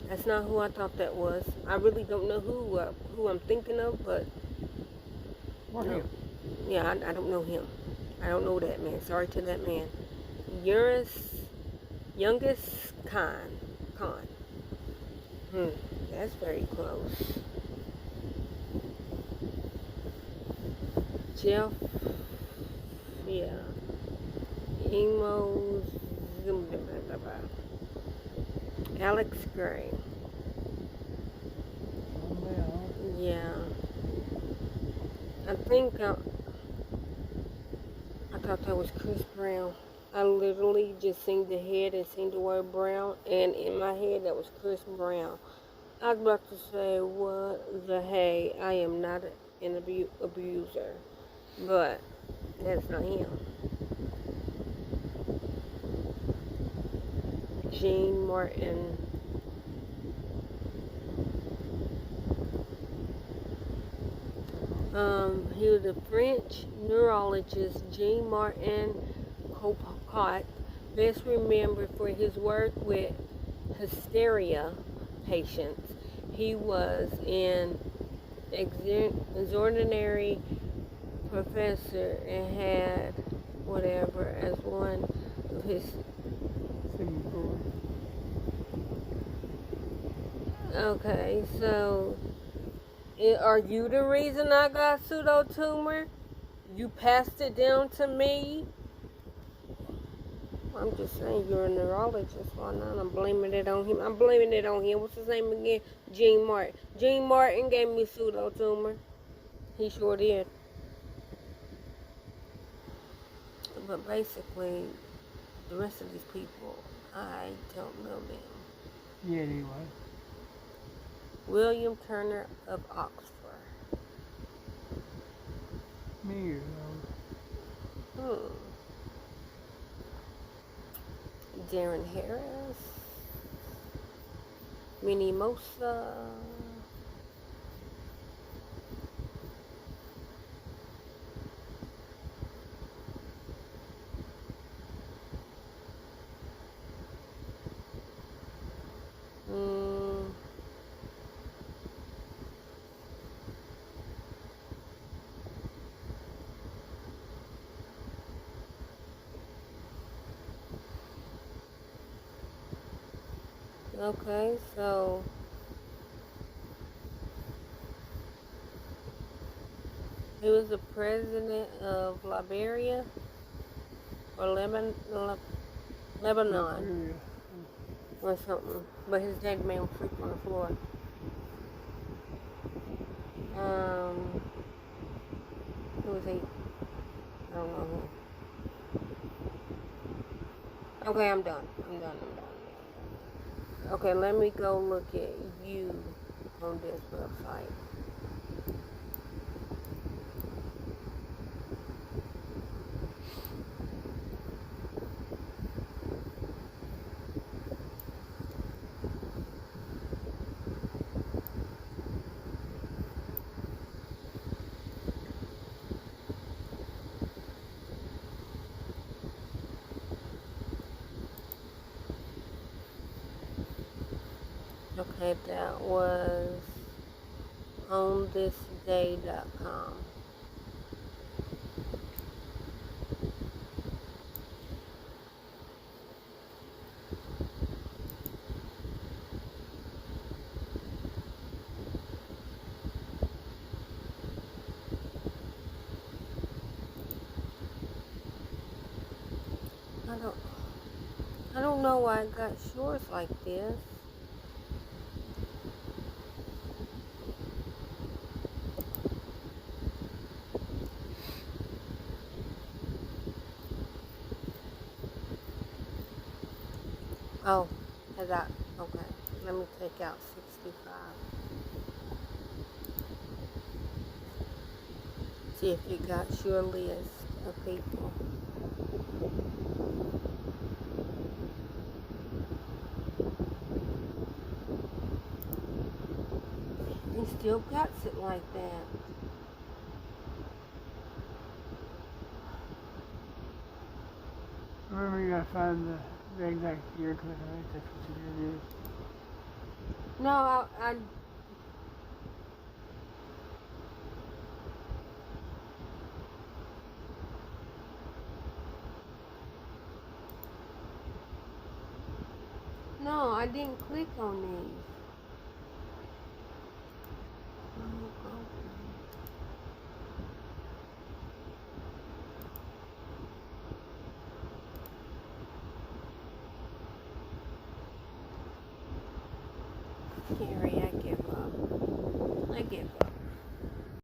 That's not who I thought that was. I really don't know who I'm thinking of, but no. Yeah, I don't know him. I don't know that man. Sorry to that man. Youngest Khan. That's very close. Jeff. Yeah. Emo. Alex Gray. Yeah. I think I thought that was Chris Brown. I literally just seen the head and seen the word Brown, and in my head that was Chris Brown. I was about to say, what the hey, I am not an abuser, but that's not him. Gene Martin. He was a French neurologist, Jean-Martin Copot, best remembered for his work with hysteria patients. He was an extraordinary professor and had whatever as one of his. Okay, so are you the reason I got pseudotumor? You passed it down to me? I'm just saying you're a neurologist. Why not? I'm blaming it on him. I'm blaming it on him. What's his name again? Gene Martin. Gene Martin gave me pseudotumor. He sure did. But basically, the rest of these people, I don't know them. Yeah, anyway. William Turner of Oxford. Me, Darren Harris. Minnie Mosa. Okay, so he was the president of Liberia or Lebanon or something. But his dead man was sleeping on the floor. Who was he? I don't know who. Okay, I'm done. Okay, let me go look at you on this website. Okay, that was onthisday.com. I don't know why I got shorts like this. Oh, I got, okay. Let me take out 65. See if you got your list of people. He still got it like that. Remember, you gotta find the exact year, because I think that's what you did. No, I no, I didn't click on these. Gary, I give up.